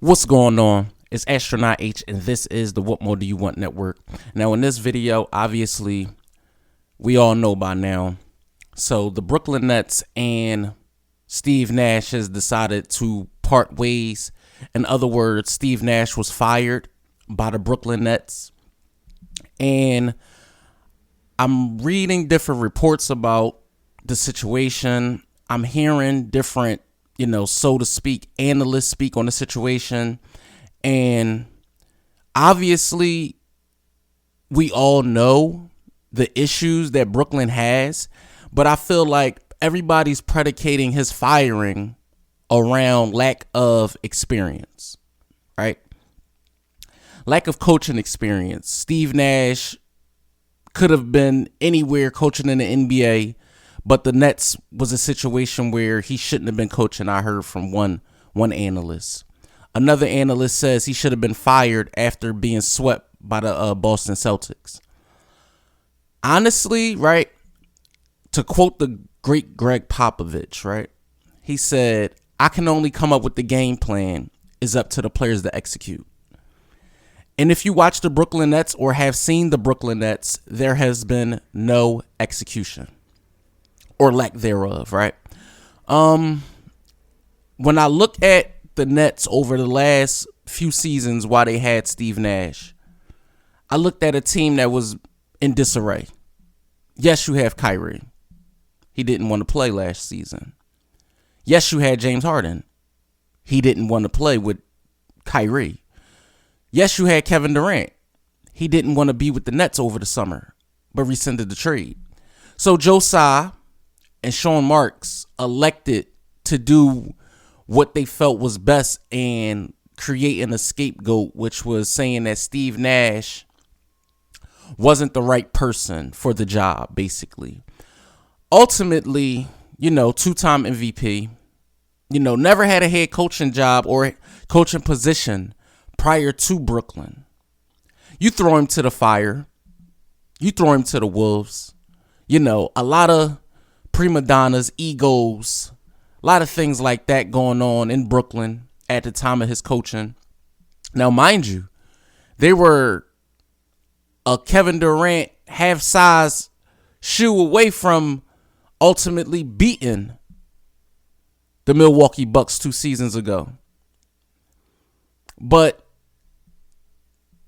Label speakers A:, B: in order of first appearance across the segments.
A: What's going on? It's Astronaut H, and this is the What More Do You Want Network. Now, in this video, obviously, we all know by now. So, the Brooklyn Nets and Steve Nash has decided to part ways. In other words, Steve Nash was fired by the Brooklyn Nets. And I'm reading different reports about the situation. I'm hearing different, so to speak, analysts speak on the situation. And obviously, we all know the issues that Brooklyn has, but I feel like everybody's predicating his firing around lack of experience, right? Lack of coaching experience. Steve Nash could have been anywhere coaching in the NBA, but the Nets was a situation where he shouldn't have been coaching. I heard from one analyst. Another analyst says he should have been fired after being swept by the Boston Celtics. Honestly, right, to quote the great Greg Popovich, right, he said, I can only come up with the game plan. It's up to the players to execute. And if you watch the Brooklyn Nets or have seen the Brooklyn Nets, there has been no execution or lack thereof, right? When I look at the Nets over the last few seasons while they had Steve Nash, I looked at a team that was in disarray. Yes, you have Kyrie. He didn't want to play last season. Yes, you had James Harden. He didn't want to play with Kyrie. Yes, you had Kevin Durant. He didn't want to be with the Nets over the summer, but rescinded the trade. So Joe Tsai and Sean Marks elected to do what they felt was best and creating a scapegoat, which was saying that Steve Nash wasn't the right person for the job, basically. Ultimately, two-time MVP, never had a head coaching job or coaching position prior to Brooklyn. You throw him to the fire. You throw him to the wolves. A lot of prima donnas, egos, a lot of things like that going on in Brooklyn at the time of his coaching. Now, mind you, they were a Kevin Durant half-size shoe away from ultimately beating the Milwaukee Bucks 2 seasons ago. But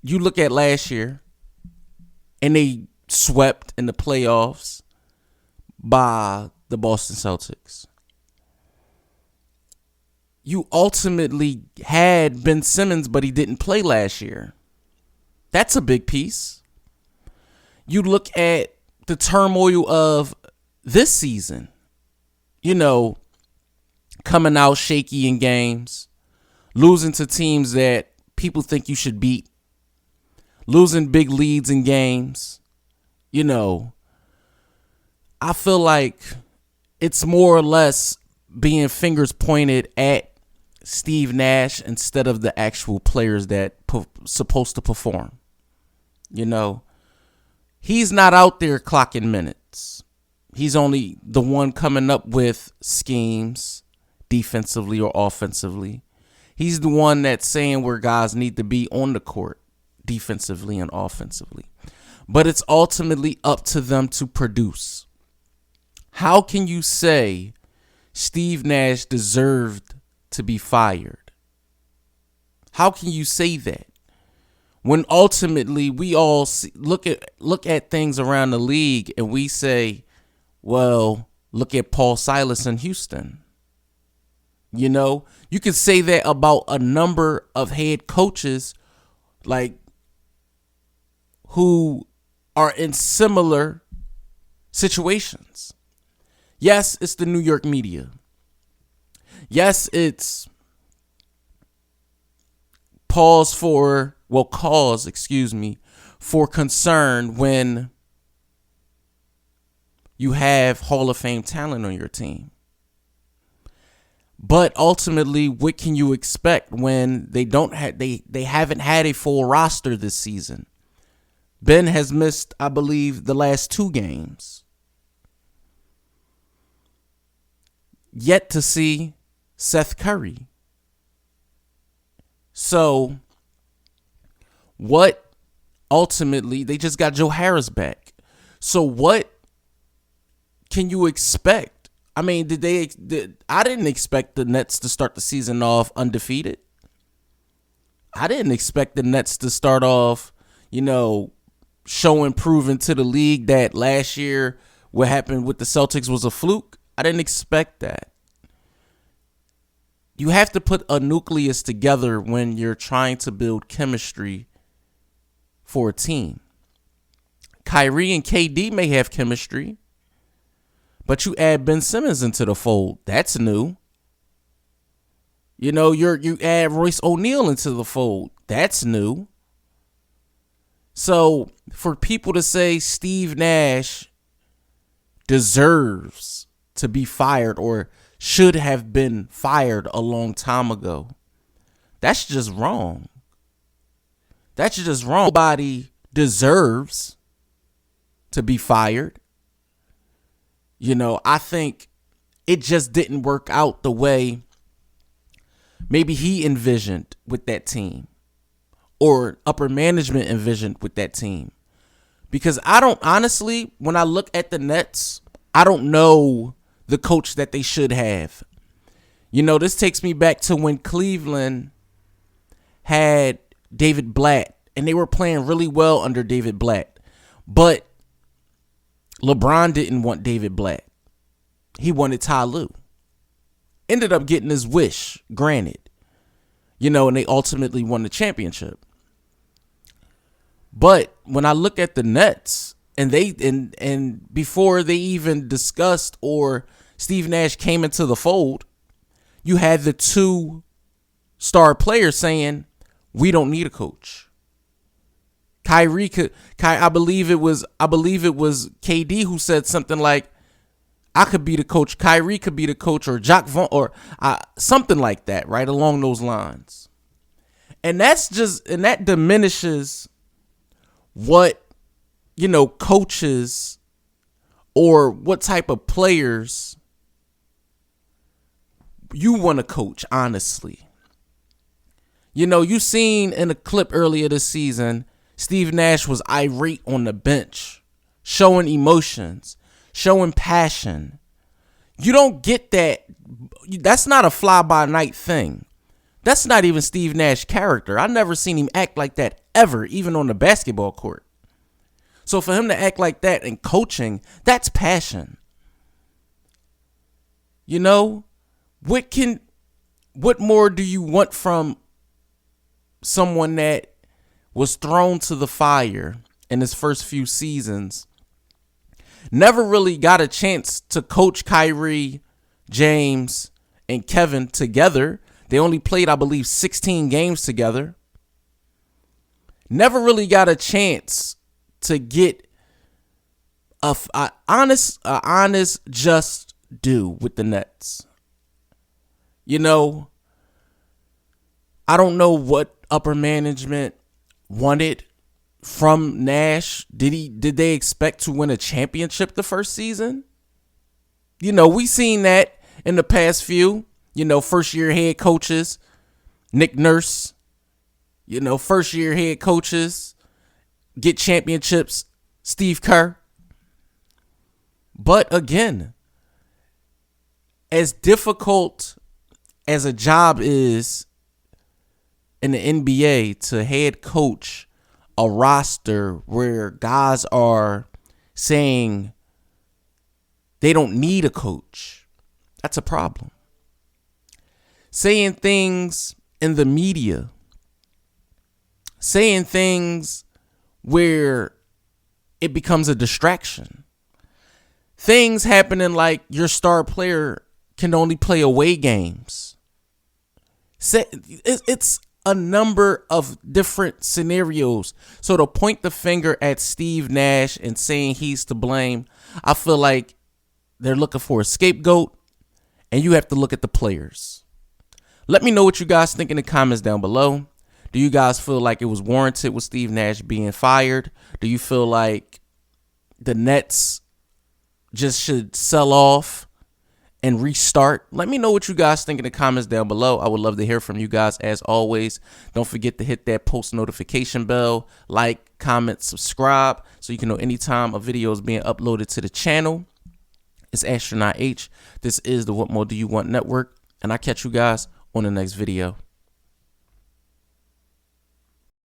A: you look at last year, and they swept in the playoffs by the Boston Celtics. You ultimately had Ben Simmons, but he didn't play last year. That's a big piece. You look at the turmoil of this season, coming out shaky in games, losing to teams that people think you should beat, losing big leads in games. I feel like it's more or less being fingers pointed at Steve Nash instead of the actual players that supposed to perform. He's not out there clocking minutes. He's only the one coming up with schemes defensively or offensively. He's the one that's saying where guys need to be on the court defensively and offensively. But it's ultimately up to them to produce. How can you say Steve Nash deserved to be fired? How can you say that when ultimately we all look at things around the league and we say, well, look at Paul Silas in Houston. You could say that about a number of head coaches who are in similar situations. Yes, it's the New York media. Yes, it's cause for concern when you have Hall of Fame talent on your team. But ultimately, what can you expect when they haven't had a full roster this season? Ben has missed, I believe, the last 2 games. Yet to see Seth Curry. So what ultimately, they just got Joe Harris back. So what can you expect? I mean, I didn't expect the Nets to start the season off undefeated. I didn't expect the Nets to start off, proving to the league that last year what happened with the Celtics was a fluke. I didn't expect that. You have to put a nucleus together when you're trying to build chemistry for a team. Kyrie and KD may have chemistry, but you add Ben Simmons into the fold. That's new. You add Royce O'Neal into the fold. That's new. So for people to say Steve Nash deserves to be fired or should have been fired a long time ago, that's just wrong. That's just wrong. Nobody deserves to be fired. I think it just didn't work out the way maybe he envisioned with that team or upper management envisioned with that team. Because honestly, when I look at the Nets, I don't know the coach that they should have. This takes me back to when Cleveland had David Blatt, and they were playing really well under David Blatt. But LeBron didn't want David Blatt. He wanted Ty Lue. Ended up getting his wish granted. And they ultimately won the championship. But when I look at the Nets, and before they even discussed or Steve Nash came into the fold, you had the two star players saying, we don't need a coach. I believe it was KD who said something like, I could be the coach, Kyrie could be the coach, or Jacques Vaughn, or something like that, right along those lines. And that diminishes what, coaches or what type of players you want to coach, honestly. You seen in a clip earlier this season, Steve Nash was irate on the bench, showing emotions, showing passion. You don't get that. That's not a fly-by-night thing. That's not even Steve Nash's character. I've never seen him act like that ever, even on the basketball court. So for him to act like that in coaching, that's passion. What more do you want from someone that was thrown to the fire in his first few seasons? Never really got a chance to coach Kyrie, James, and Kevin together. They only played, I believe, 16 games together. Never really got a chance to get a honest just due with the Nets. I don't know what upper management wanted from Nash. Did they expect to win a championship the first season? We seen that in the past few, first year head coaches, Nick Nurse, first year head coaches get championships, Steve Kerr. But again, as difficult as a job is in the NBA to head coach a roster where guys are saying they don't need a coach, that's a problem. Saying things in the media, saying things where it becomes a distraction. Things happening like your star player can only play away games. It's a number of different scenarios. So to point the finger at Steve Nash and saying he's to blame, I feel like they're looking for a scapegoat, and you have to look at the players. Let me know what you guys think in the comments down below. Do you guys feel like it was warranted with Steve Nash being fired? Do you feel like the Nets just should sell off and restart. Let me know what you guys think in the comments down below. I would love to hear from you guys as always. Don't forget to hit that post notification bell, like, comment, subscribe, so you can know anytime a video is being uploaded to the channel. It's Astronaut H. This is the What More Do You Want Network, and I'll catch you guys on the next video.